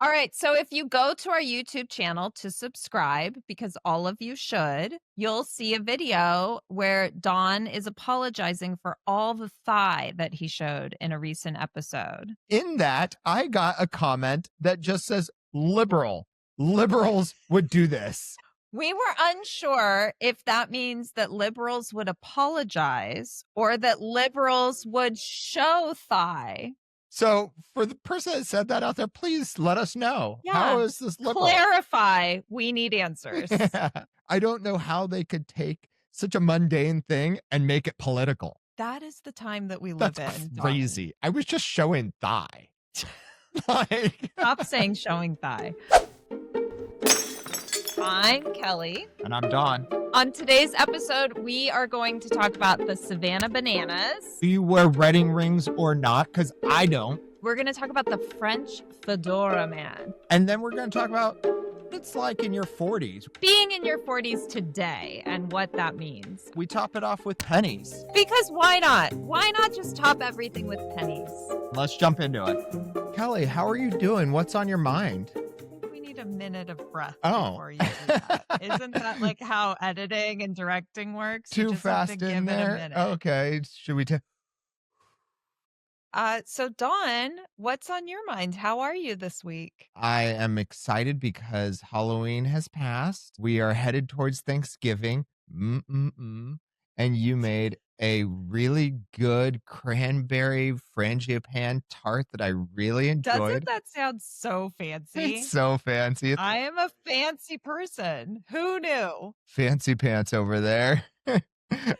All right. So if you go to our YouTube channel to subscribe, because all of you should, you'll see a video where Don is apologizing for all the thigh that he showed in a recent episode. In that, I got a comment that just says liberal. Liberals would do this. We were unsure if that means that liberals would apologize or that liberals would show thigh. So for the person that said that out there, please let us know. Yeah. How is this liberal? Clarify. We need answers. Yeah. I don't know how they could take such a mundane thing and make it political. That is the time that we live That's in. crazy. Don. I was just showing thigh. Like... Stop saying showing thigh. I'm Kelly. And I'm Don. On today's episode, we are going to talk about the Savannah Bananas. Do you wear wedding rings or not? Because I don't. We're going to talk about the French Fedora Man. And then we're going to talk about what it's like in your 40s. Being in your 40s today and what that means. We top it off with pennies. Because why not? Why not just top everything with pennies? Let's jump into it. Kelly, how are you doing? What's on your mind? A minute of breath Oh. before you do that. Isn't that like how editing and directing works? Too fast in there? Okay. Should we take... So Dawn, what's on your mind? How are you this week? I am excited because Halloween has passed. We are headed towards Thanksgiving. And you made a really good cranberry frangipane tart that I really enjoyed. Doesn't that sound so fancy? It's so fancy. I am a fancy person. Who knew? Fancy pants over there.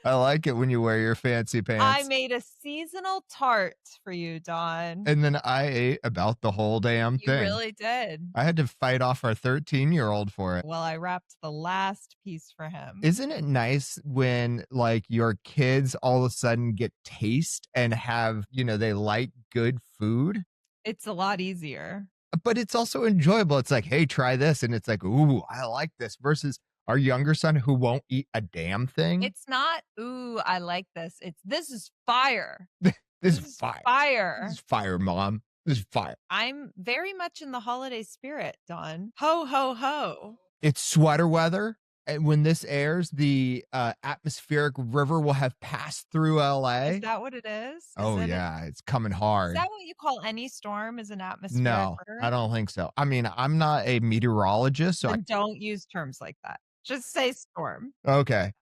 I like it when you wear your fancy pants. I made a seasonal tart for you, Dawn. And then I ate about the whole damn thing. You really did. I had to fight off our 13-year-old for it. Well, I wrapped the last piece for him. Isn't it nice when like your kids all of a sudden get taste and have, they like good food? It's a lot easier. But it's also enjoyable. It's like, hey, try this. And it's like, ooh, I like this versus our younger son who won't eat a damn thing. It's not, ooh, I like this. It's, this is fire. This is fire. Fire. This is fire, Mom. This is fire. I'm very much in the holiday spirit, Dawn. Ho, ho, ho. It's sweater weather. And when this airs, the atmospheric river will have passed through LA. Is that what it is? It's coming hard. Is that what you call any storm is an atmospheric river? I don't think so. I mean, I'm not a meteorologist, so don't use terms like that. Just say storm. Okay.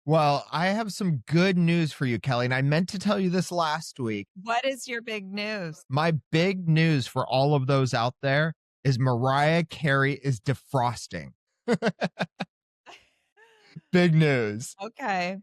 Well, I have some good news for you, Kelly, and I meant to tell you this last week. What is your big news? My big news for all of those out there is Mariah Carey is defrosting. Big news. Okay.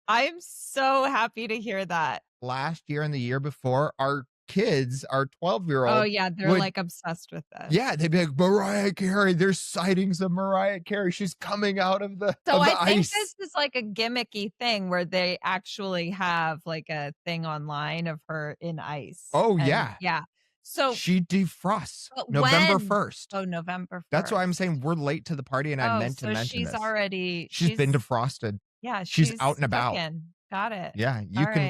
I'm so happy to hear that. Last year and the year before, our kids, our 12-year-old. Oh, yeah. They're like obsessed with this. Yeah. They'd be like, Mariah Carey. There's sightings of Mariah Carey. She's coming out of the So I think ice. this is like a gimmicky thing where they actually have like a thing online of her in ice. Oh, yeah. Yeah. So she defrosts November 1st. Oh, November 1st. That's why I'm saying we're late to the party, and I meant to mention she's this. already... She's been defrosted. Yeah, she's out and about. Cooking. Got it. Yeah,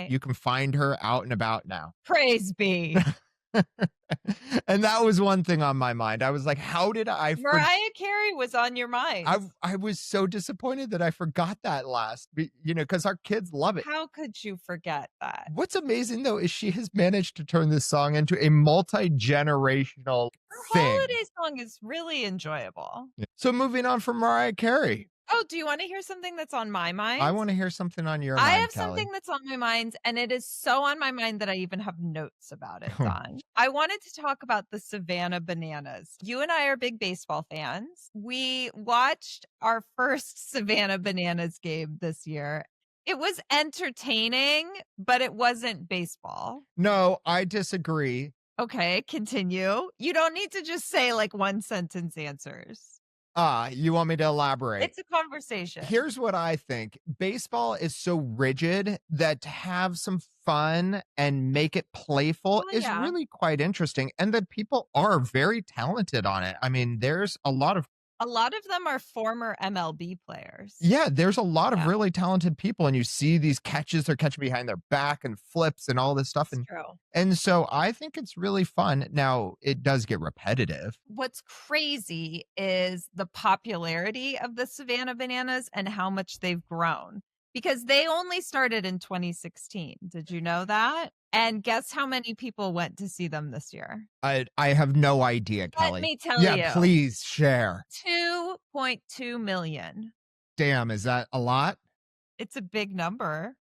you can find her out and about now. Praise be. And that was one thing on my mind. I was like, how did I... Mariah Carey was on your mind. I was so disappointed that I forgot that last, because our kids love it. How could you forget that? What's amazing, though, is she has managed to turn this song into a multi-generational thing. Her holiday song is really enjoyable. Yeah. So moving on from Mariah Carey. Oh, do you want to hear something that's on my mind? I want to hear something on your mind, I have Kelly. something that's on my mind, and it is so on my mind that I even have notes about it, Don. I wanted to talk about the Savannah Bananas. You and I are big baseball fans. We watched our first Savannah Bananas game this year. It was entertaining, but it wasn't baseball. No, I disagree. Okay, continue. You don't need to just say like one sentence answers. You want me to elaborate? It's a conversation. Here's what I think. Baseball is so rigid that to have some fun and make it playful is really quite interesting. And that people are very talented on it. I mean, there's a lot of A lot of them are former MLB players. Yeah, there's a lot of Yeah, really talented people, and you see these catches, they're catching behind their back and flips and all this stuff, it's true. and so I think it's really fun. Now, it does get repetitive. What's crazy is the popularity of the Savannah Bananas and how much they've grown because they only started in 2016. Did you know that? And guess how many people went to see them this year? I have no idea, Let Kelly. me tell Yeah, you, please share. 2.2 million. Damn, is that a lot? It's a big number.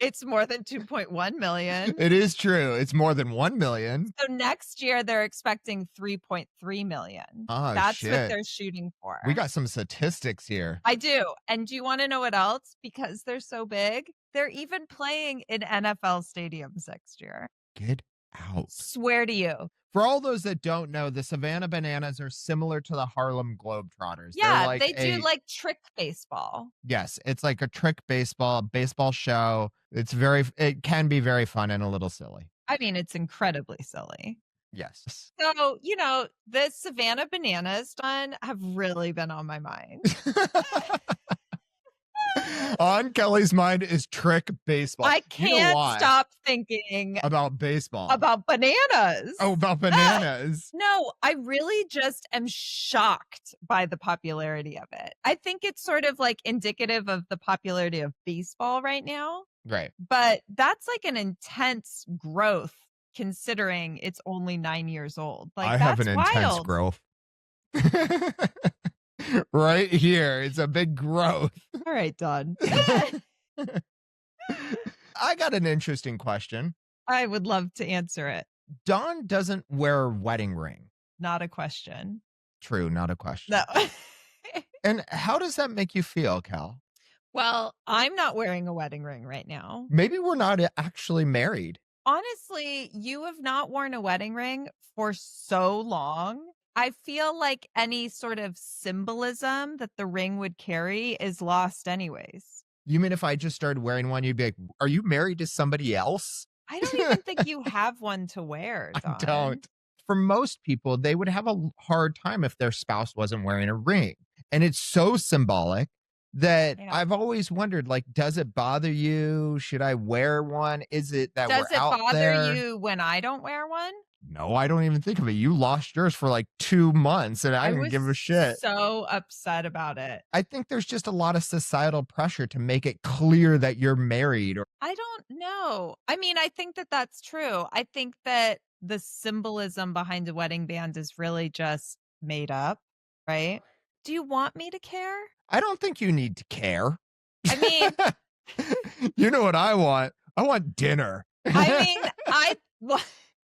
It's more than 2.1 million. It is true. It's more than 1,000,000. So next year they're expecting 3.3 million. Oh, That's what shit. they're shooting for. We got some statistics here. I do. And do you want to know what else? Because they're so big, they're even playing in NFL stadiums next year. Get out. Swear to you. For all those that don't know, the Savannah Bananas are similar to the Harlem Globetrotters. They're Yeah, like they do like trick baseball. yes, it's like a trick baseball show. It can be very fun and a little silly. I mean, it's incredibly silly. Yes. So, the Savannah Bananas done have really been on my mind. On Kelly's mind is trick baseball. I You know can't why? stop thinking About baseball. about bananas. Oh, about bananas. No, I really just am shocked by the popularity of it. I think it's sort of like indicative of the popularity of baseball right now, Right. but that's like an intense growth considering it's only 9 years old. Like I that's have an intense wild. growth. Right here. It's a big growth. All right, done. I got an interesting question. I would love to answer it. Dawn doesn't wear a wedding ring. Not a question. True, not a question. No. And how does that make you feel, Cal? Well, I'm not wearing a wedding ring right now. Maybe we're not actually married. Honestly, you have not worn a wedding ring for so long. I feel like any sort of symbolism that the ring would carry is lost anyways. You mean if I just started wearing one, you'd be like, are you married to somebody else? I don't even think you have one to wear, I Dawn. don't. For most people, they would have a hard time if their spouse wasn't wearing a ring. And it's so symbolic that Yeah. I've always wondered, like, does it bother you? Should I wear one? Is it that Does we're it out bother there? you when I don't wear one? No, I don't even think of it. You lost yours for like 2 months and I didn't was give a shit. so upset about it. I think there's just a lot of societal pressure to make it clear that you're married. Or I don't know. I mean, I think that that's true. I think that the symbolism behind a wedding band is really just made up, right? Do you want me to care? I don't think you need to care. I mean, You know what I want? I want dinner.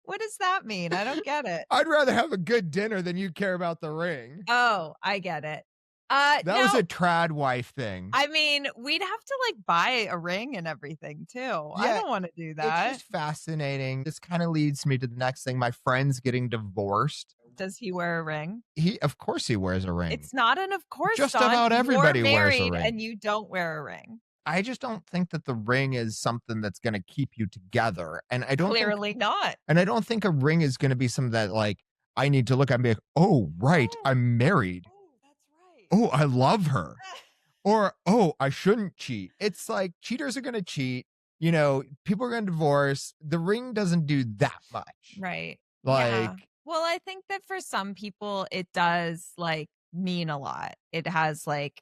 what does that mean? I don't get it. I'd rather have a good dinner than you care about the ring. Oh, I get it. That was no, a trad wife thing. I mean, we'd have to like buy a ring and everything too. I Yeah, don't want to do It's that. just fascinating. This kind of leads me to the next thing. My friend's getting divorced. Does he wear a ring? Of course he wears a ring. It's not an of course. Just Dawn. about everybody You're wears a married ring. and you don't wear a ring. I just don't think that the ring is something that's going to keep you together. And I don't Clearly not. And I don't think a ring is going to be something that like I need to look at and be like, oh, right, I'm married. Oh, that's right. Oh, I love her. Or, oh, I shouldn't cheat. It's like cheaters are going to cheat. People are going to divorce. The ring doesn't do that much. Right. Like, Yeah. Well, I think that for some people it does like mean a lot. It has like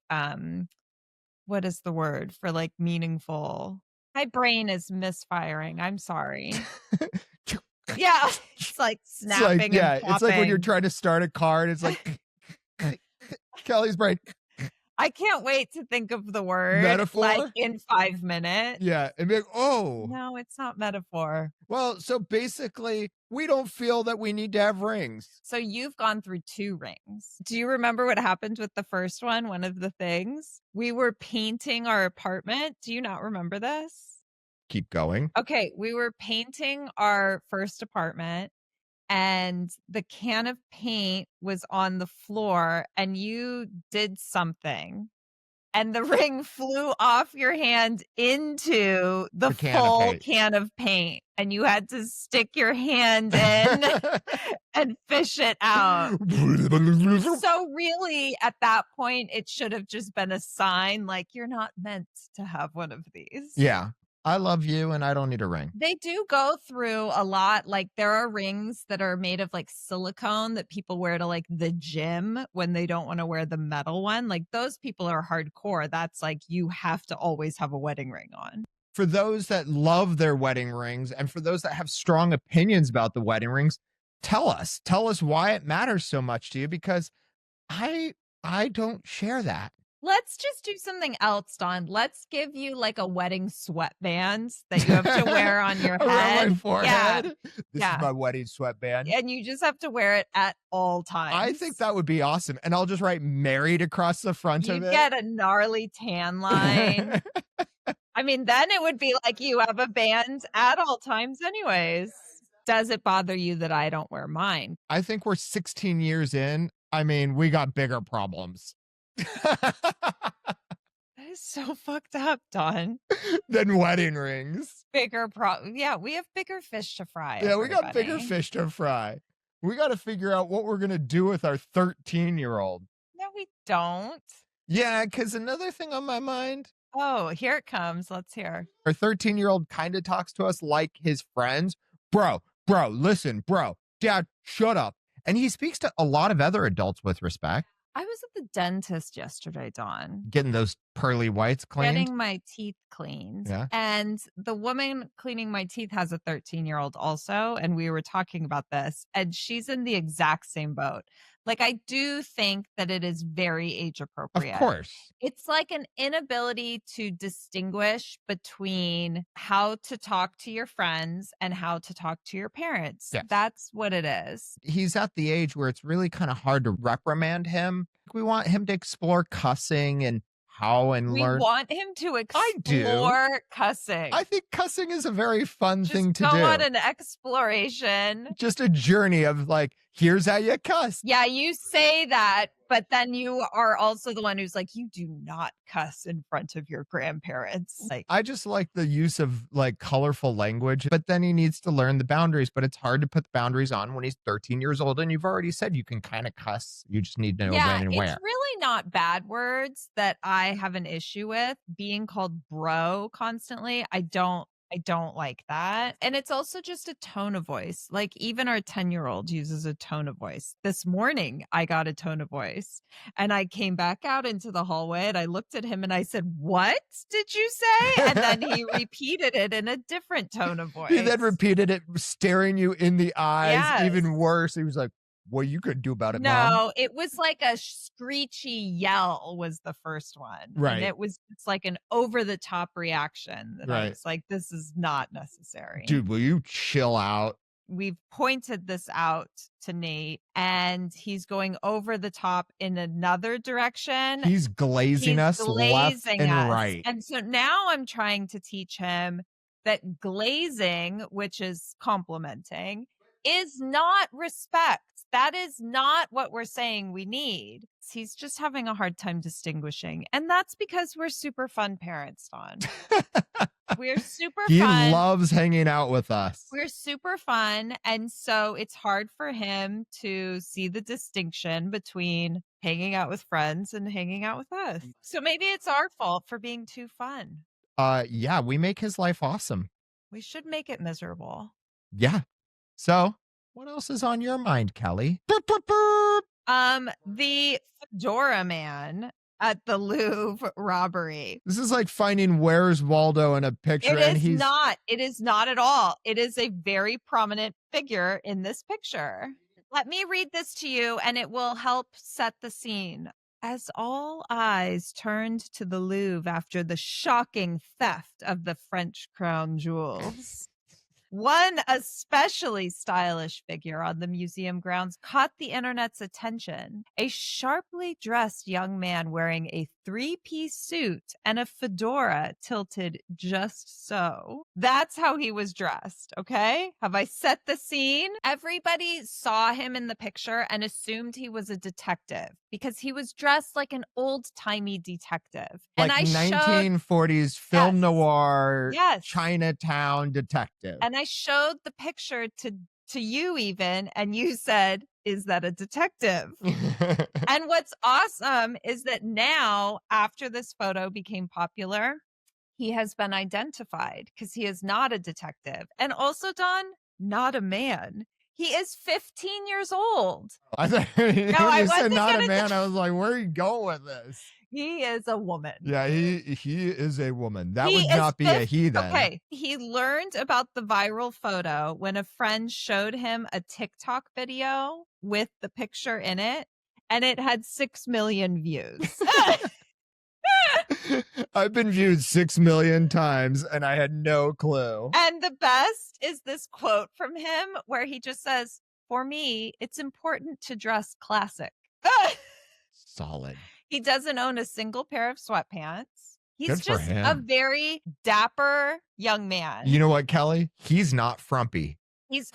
what is the word for like meaningful? My brain is misfiring. I'm sorry. Yeah. It's like snapping and it's like when you're popping. trying to start a car and it's like Kelly's brain. I can't wait to think of the word Metaphor? like in 5 minutes. Yeah. And be like, oh, No, it's not metaphor. well, so basically, we don't feel that we need to have rings. So you've gone through 2 rings. Do you remember what happened with the first one? One of the things we were painting our apartment. Do you not remember this? Keep going. Okay, we were painting our first apartment and the can of paint was on the floor and you did something and the ring flew off your hand into the can of full paint. can of paint, and you had to stick your hand in and fish it out. So really, at that point, it should have just been a sign like, you're not meant to have one of these. Yeah. I love you and I don't need a ring. They do go through a lot. Like, there are rings that are made of like silicone that people wear to like the gym when they don't want to wear the metal one. Like, those people are hardcore. That's like, you have to always have a wedding ring on. For those that love their wedding rings and for those that have strong opinions about the wedding rings, tell us why it matters so much to you, because I don't share that. Let's just do something else, Dawn. Let's give you like a wedding sweatband that you have to wear on your head. Around my forehead. Yeah. This is my wedding sweatband. And you just have to wear it at all times. I think that would be awesome. And I'll just write married across the front of You'd it. get a gnarly tan line. I mean, then it would be like you have a band at all times anyways. Does it bother you that I don't wear mine? I think we're 16 years in. I mean, we got bigger problems. That is so fucked up, Dawn. Than wedding rings. Bigger problem. Yeah, we have bigger fish to fry. Yeah, we got bigger fish to fry. We got to figure out what we're going to do with our 13-year-old. No, we don't. Yeah, because another thing on my mind. Oh, here it comes. Let's hear. Our 13-year-old kind of talks to us like his friends. Bro, listen, bro, dad, shut up. And he speaks to a lot of other adults with respect. I was at the dentist yesterday, Dawn. Getting those pearly whites cleaned. Getting my teeth cleaned. Yeah. And the woman cleaning my teeth has a 13-year-old also. And we were talking about this. And she's in the exact same boat. Like, I do think that it is very age appropriate. Of course. It's like an inability to distinguish between how to talk to your friends and how to talk to your parents. Yes. That's what it is. He's at the age where it's really kind of hard to reprimand him. We want him to explore cussing and how and We learn. want him to I do. explore cussing. I think cussing is a very fun thing to Go do. on an exploration. Just a journey of like, here's how you cuss. Yeah, you say that, but then you are also the one who's like, you do not cuss in front of your grandparents. Like, I just like the use of like colorful language, but then he needs to learn the boundaries. But it's hard to put the boundaries on when he's 13 years old. And you've already said you can kind of cuss. You just need to know when and where. It's really not bad words that I have an issue with. Being called bro constantly, I don't like that. And it's also just a tone of voice. Like, even our 10-year-old uses a tone of voice. This morning, I got a tone of voice and I came back out into the hallway and I looked at him and I said, "What did you say?" And then he repeated it in a different tone of voice. He then repeated it, staring you in the eyes. Yes. Even worse. He was like, "What you could do about it, No, Mom?" it was like a screechy yell was the first one. Right. And it's like an over the top reaction that I Right. was like, this is not necessary. Dude, will you chill out? We've pointed this out to Nate and he's going over the top in another direction. He's glazing us left glazing and us. right. And so now I'm trying to teach him that glazing, which is complimenting, is not respect. That is not what we're saying we need. He's just having a hard time distinguishing. And that's because we're super fun parents, Dawn. We're super He fun. loves hanging out with us. We're super fun. And so it's hard for him to see the distinction between hanging out with friends and hanging out with us. So maybe it's our fault for being too fun. Yeah, we make his life awesome. We should make it miserable. Yeah. So, what else is on your mind, Kelly? Boop, boop, boop. The Fedora Man at the Louvre robbery. This is like finding Where's Waldo in a picture. It and is he's not. It is not at all. It is a very prominent figure in this picture. Let me read this to you and it will help set the scene. As all eyes turned to the Louvre after the shocking theft of the French crown jewels, one especially stylish figure on the museum grounds caught the internet's attention. A sharply dressed young man wearing a three-piece suit and a fedora tilted just so. That's how he was dressed, okay? Have I set the scene? Everybody saw him in the picture and assumed he was a detective because he was dressed like an old-timey detective. Like And I showed 1940s film noir, Yes. Chinatown detective. And I showed the picture to you even, and you said, "Is that a detective?" And what's awesome is that now, after this photo became popular, he has been identified because he is not a detective. And also, Don, not a man. He is 15 years old. I thought when you I said wasn't not a gonna man, I was like, where are you going with this? He is a woman. Yeah, he is a woman. That He would is not be a he then. Okay, he learned about the viral photo when a friend showed him a TikTok video with the picture in it, and it had 6 million views. I've been viewed 6 million times and I had no clue. And the best is this quote from him where he just says, "For me, it's important to dress classic." Solid. He doesn't own a single pair of sweatpants. He's Good for just a him. very dapper young man. You know what, Kelly? He's not frumpy. He's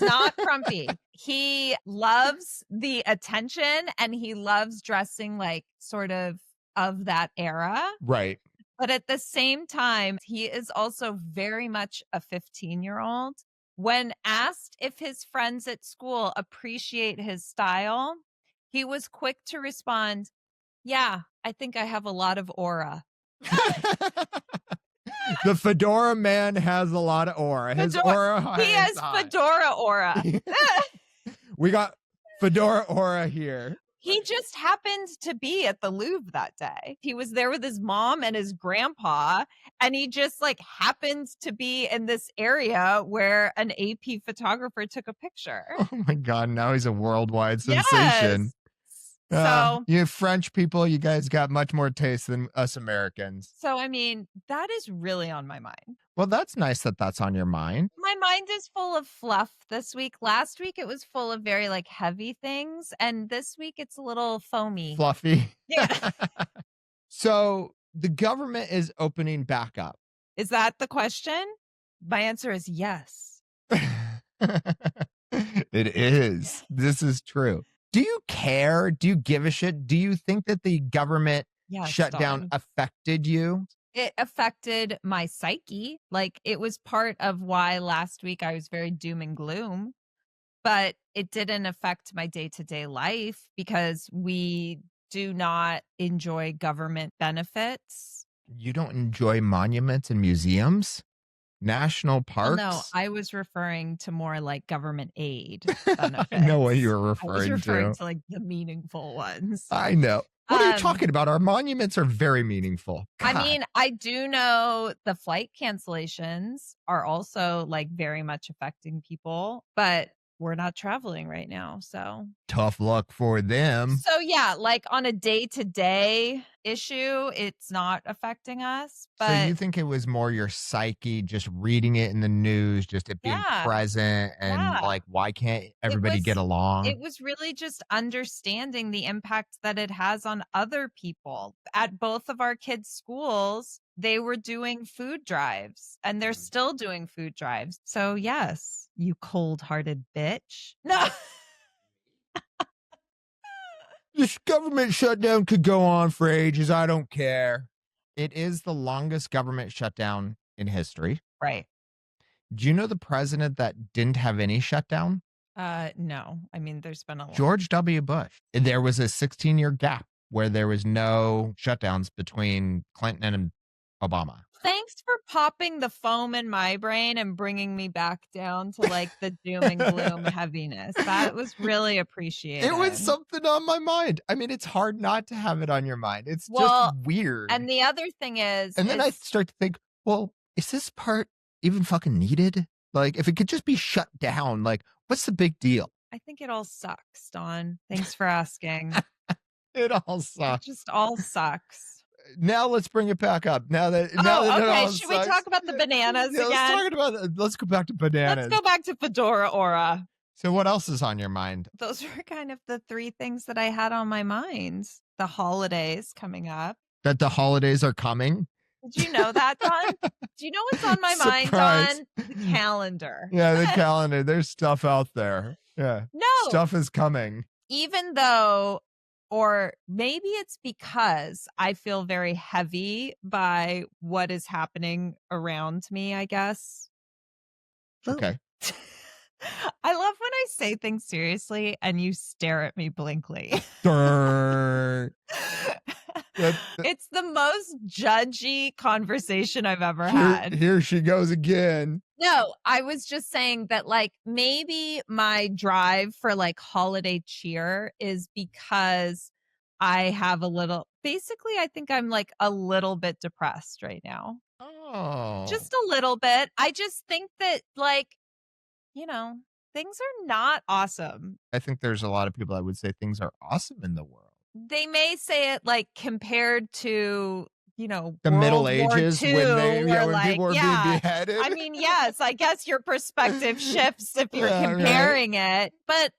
not frumpy. He loves the attention and he loves dressing like sort of that era. Right. But at the same time, he is also very much a 15-year-old. When asked if his friends at school appreciate his style, he was quick to respond, "Yeah, I think I have a lot of aura." The Fedora Man has a lot of aura. His aura He has high. fedora aura. We got Fedora aura here. He just happened to be at the Louvre that day. He was there with his mom and his grandpa, and he just like happened to be in this area where an AP photographer took a picture. Oh my God, now he's a worldwide sensation. So you French people, you guys got much more taste than us Americans. So, I mean, that is really on my mind. Well, that's nice that that's on your mind. My mind is full of fluff this week. Last week, it was full of very like heavy things. And this week, it's a little foamy. Fluffy. Yeah. So the government is opening back up. Is that the question? My answer is yes. It is. This is true. Do you care? Do you give a shit? Do you think that the government shutdown affected you? It affected my psyche. Like it was part of why last week I was very doom and gloom, but it didn't affect my day-to-day life because we do not enjoy government benefits. You don't enjoy monuments and museums? National parks? Well, no, I was referring to more like government aid benefits. I know what you were referring to. I was referring to like the meaningful ones. I know. What are you talking about? Our monuments are very meaningful. God. I mean, I do know the flight cancellations are also like very much affecting people, but we're not traveling right now. So tough luck for them. So yeah, like on a day-to-day issue, it's not affecting us. But so you think it was more your psyche, just reading it in the news, just it being present and like, why can't everybody get along? It was really just understanding the impact that it has on other people. At both of our kids' schools, they were doing food drives and they're still doing food drives. So yes, you cold-hearted bitch. No. This government shutdown could go on for ages. I don't care. It is the longest government shutdown in history. Right. Do you know the president that didn't have any shutdown? No. I mean, there's been a lot. George W. Bush. There was a 16-year gap where there was no shutdowns between Clinton and Obama. Thanks for popping the foam in my brain and bringing me back down to like the doom and gloom heaviness. That was really appreciated. It was something on my mind. I mean, it's hard not to have it on your mind. It's just weird. And the other thing is... And then I start to think, well, is this part even fucking needed? Like, if it could just be shut down, like, what's the big deal? I think it all sucks, Dawn. Thanks for asking. It all sucks. It just all sucks. Now let's bring it back up. Okay. Should we talk about the bananas again? Let's go back to bananas. Let's go back to Fedora Aura. So what else is on your mind? Those were kind of the three things that I had on my mind. The holidays coming up. that the holidays are coming. Did you know that, Don? Do you know what's on my mind, Surprise. Don? The calendar. Yeah, the calendar. There's stuff out there. Yeah. No. Stuff is coming. Even though, or maybe it's because I feel very heavy by what is happening around me, I guess. Okay. I love when I say things seriously and you stare at me blankly. It's the most judgy conversation I've ever had. Here she goes again. No, I was just saying that, like, maybe my drive for like holiday cheer is because I have basically, I think I'm like a little bit depressed right now. Oh. Just a little bit. I just think that, like, things are not awesome. I think there's a lot of people that would say things are awesome in the world. They may say it like compared to, the World Middle War Ages II, when like, people were being beheaded. I mean, yes, I guess your perspective shifts if you're Yeah, comparing it. But,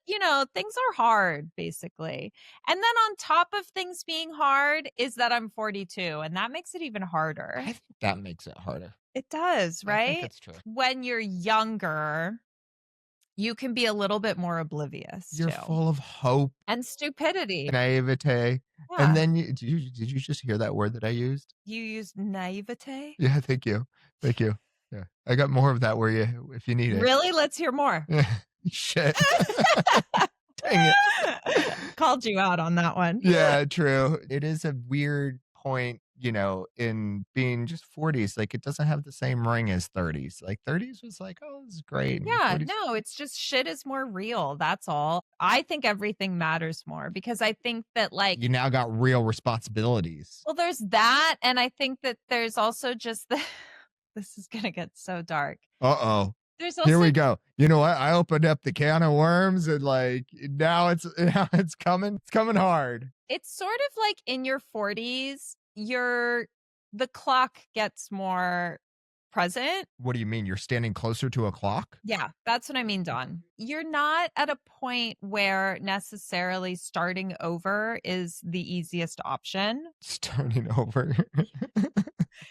things are hard, basically. And then on top of things being hard is that I'm 42, and that makes it even harder. I think that makes it harder. It does, right? I think it's true. When you're younger, you can be a little bit more oblivious. You're full of hope and stupidity. Naivete. Yeah. And then did you just hear that word that I used? You used naivete? Yeah, thank you. Thank you. Yeah. I got more of that if you need it. Really? Let's hear more. Shit. Dang it. Called you out on that one. Yeah, true. It is a weird point, in being just 40s. Like, it doesn't have the same ring as 30s. Like, 30s was like, oh, this is great. Yeah, no, it's just shit is more real. That's all. I think everything matters more because I think that, like, you now got real responsibilities. Well, there's that. And I think that there's also just this is going to get so dark. Uh-oh. There's also, here we go. You know what? I opened up the can of worms and like now it's coming. It's coming hard. It's sort of like in your 40s, the clock gets more present. What do you mean? You're standing closer to a clock? Yeah, that's what I mean, Dawn. You're not at a point where necessarily starting over is the easiest option. Starting over.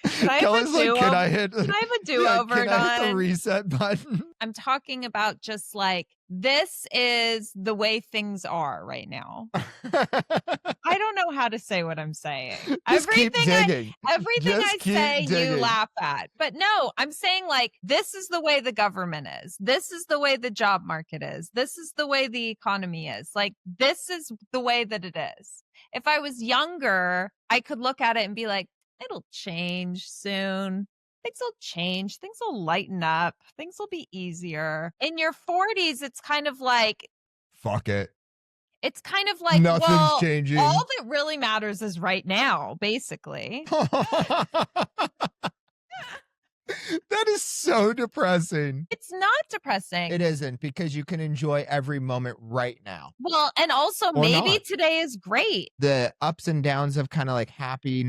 Can I have a do-over? Can I have a do-over, can I hit the Dawn? reset button? I'm talking about just like, this is the way things are right now. I don't know how to say what I'm saying. Just keep digging. Everything Just I keep say, digging. you laugh at. But no, I'm saying, like, this is the way the government is. This is the way the job market is. This is the way the economy is. Like, this is the way that it is. If I was younger, I could look at it and be like, it'll change soon. Things will change. Things will lighten up. Things will be easier. In your 40s, it's kind of like, fuck it. It's kind of like, nothing's changing. All that really matters is right now, basically. That is so depressing. It's not depressing. It isn't, because you can enjoy every moment right now. Well, and also maybe today is great. The ups and downs of kind of like happy,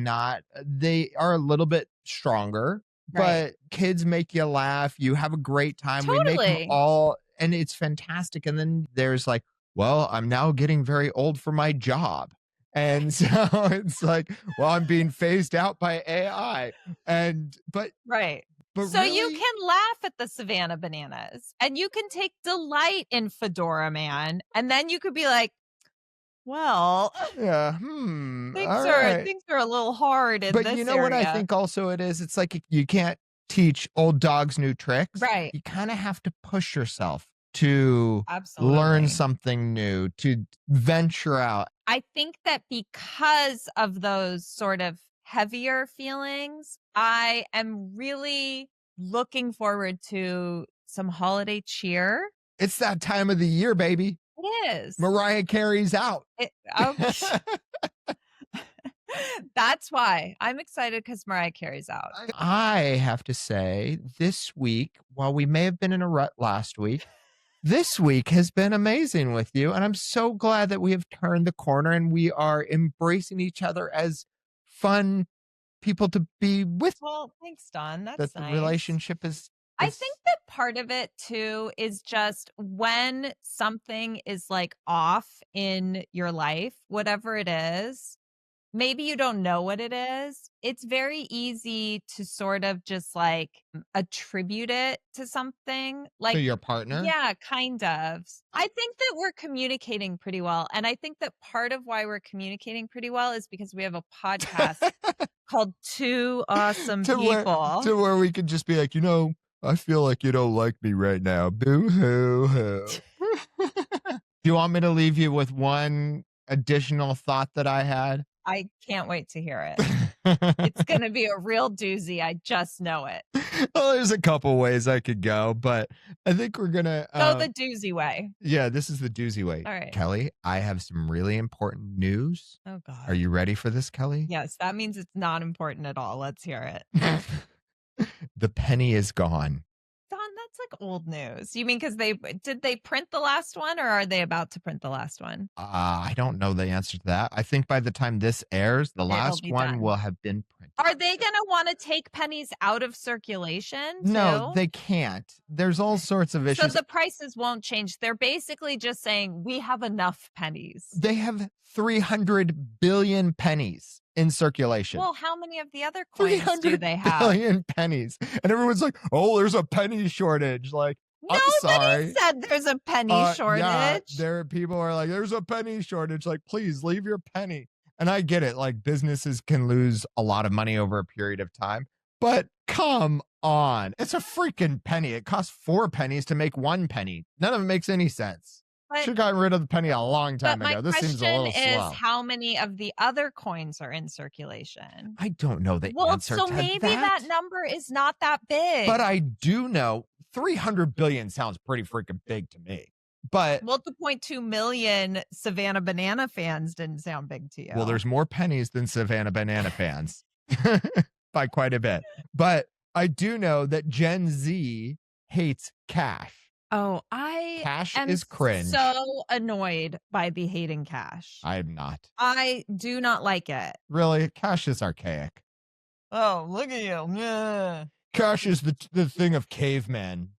they are a little bit stronger, but kids make you laugh. You have a great time. Totally. We make them all, and it's fantastic. And then there's like, well, I'm now getting very old for my job. And so it's like, well, I'm being phased out by AI. But so really, you can laugh at the Savannah Bananas and you can take delight in Fedora Man. And then you could be like, well, yeah, things are a little hard in this area. But you know what I think also it is? It's like you can't teach old dogs new tricks. Right. You kind of have to push yourself to Absolutely. learn something new, to venture out. I think that because of those sort of heavier feelings, I am really looking forward to some holiday cheer. It's that time of the year, baby. It is. Mariah Carey's out. That's why I'm excited, because Mariah Carey's out. I have to say, this week, while we may have been in a rut last week, this week has been amazing with you. And I'm so glad that we have turned the corner and we are embracing each other as fun people to be with. Well, thanks, Don. That's that nice. The relationship is. I think that part of it too is just when something is like off in your life, whatever it is, maybe you don't know what it is. It's very easy to sort of just like attribute it to something. To Like, your partner? yeah, kind of. I think that we're communicating pretty well. And I think that part of why we're communicating pretty well is because we have a podcast called Two Awesome to where People. to where we could just be like, I feel like you don't like me right now. Boo hoo hoo. Do you want me to leave you with one additional thought that I had? I can't wait to hear it. It's going to be a real doozy. I just know it. Well, there's a couple ways I could go, but I think we're gonna Go the doozy way. yeah, this is the doozy way. All right. Kelly, I have some really important news. Oh, God. Are you ready for this, Kelly? Yes, that means it's not important at all. Let's hear it. The penny is gone. Don, that's like old news. You mean because did they print the last one or are they about to print the last one? I don't know the answer to that. I think by the time this airs, the last be one done. will have been printed. Are they going to want to take pennies out of circulation too? No, they can't. There's all sorts of So issues. the prices won't change. They're basically just saying we have enough pennies. They have 300 billion pennies in circulation. Well, how many of the other coins do they 300 have? billion pennies. And everyone's like, oh, there's a penny shortage. Like, I'm Nobody sorry. said there's a penny shortage. Yeah, there are people who are like, there's a penny shortage. Like, please leave your penny. And I get it. Like, businesses can lose a lot of money over a period of time. But come on. It's a freaking penny. It costs 4 pennies to make 1 penny. None of it makes any sense. Should have gotten rid of the penny a long time ago. This seems a little slow. My question is how many of the other coins are in circulation? I don't know the answer to so maybe that number is not that big. But I do know 300 billion sounds pretty freaking big to me. But 2.2 million Savannah Banana fans didn't sound big to you. Well, there's more pennies than Savannah Banana fans by quite a bit. But I do know that Gen Z hates cash. Oh, Cash am is cringe. so annoyed by the hating cash. I am not. I do not like it. Really? Cash is archaic. Oh, look at you. Yeah. Cash is the thing of cavemen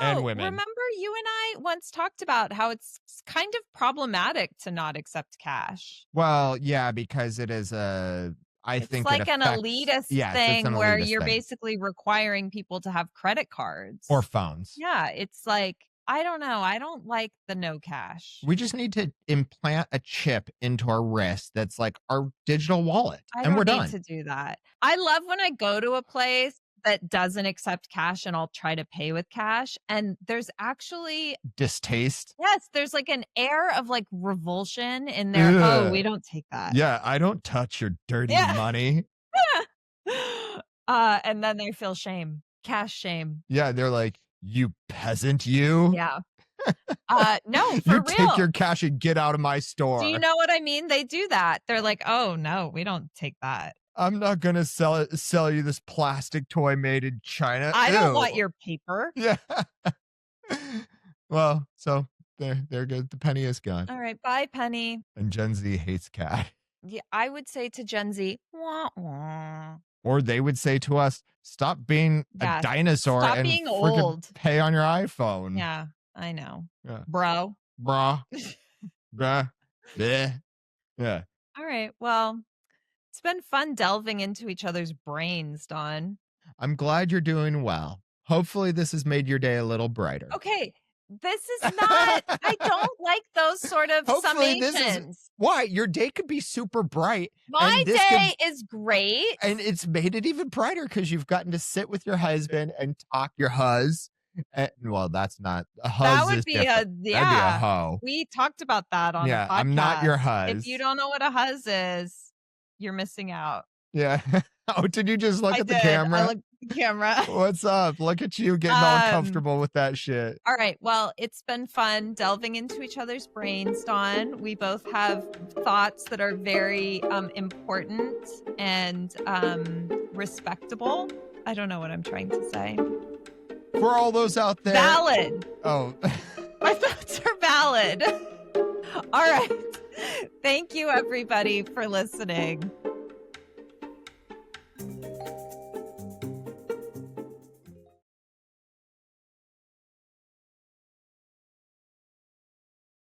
and women. Remember you and I once talked about how it's kind of problematic to not accept cash. Well, yeah, because it is It's like an elitist thing where you're basically requiring people to have credit cards. Or phones. Yeah, it's like, I don't know. I don't like the no cash. We just need to implant a chip into our wrist that's like our digital wallet. And we're done. I don't need to do that. I love when I go to a place that doesn't accept cash and I'll try to pay with cash. And there's actually distaste. Yes, there's like an air of like revulsion in there. Ugh. Oh, we don't take that. Yeah, I don't touch your dirty money. And then they feel shame, cash shame. Yeah, they're like, you peasant, you. Yeah. No, for you real. take your cash and get out of my store. Do you know what I mean? They do that. They're like, oh no, we don't take that. I'm not gonna sell you this plastic toy made in China. I don't want your paper. Yeah. Well, so there goes the penny is gone. All right, bye, Penny. And Gen Z hates cash. Yeah, I would say to Gen Z, wah, wah. Or they would say to us, stop being a dinosaur stop and being old. Pay on your iPhone. Yeah, I know. Yeah. Bro. Bruh. Bruh. Bleh. Yeah. All right. Well, it's been fun delving into each other's brains, Dawn. I'm glad you're doing well. Hopefully this has made your day a little brighter. Okay. This is not, I don't like those sort of summations. Why? Your day could be super bright. My day is great. And it's made it even brighter because you've gotten to sit with your husband and talk your huzz. And, well, that's not a huzz. That would be That'd be a hoe. We talked about that on the podcast. I'm not your huzz. If you don't know what a huzz is, you're missing out. Yeah. Oh, did you just look at the camera? I looked at the camera. What's up? Look at you getting all comfortable with that shit. All right. Well, it's been fun delving into each other's brains, Dawn. We both have thoughts that are very important and respectable. I don't know what I'm trying to say. For all those out there. Valid. Oh. My thoughts are valid. All right. Thank you, everybody, for listening.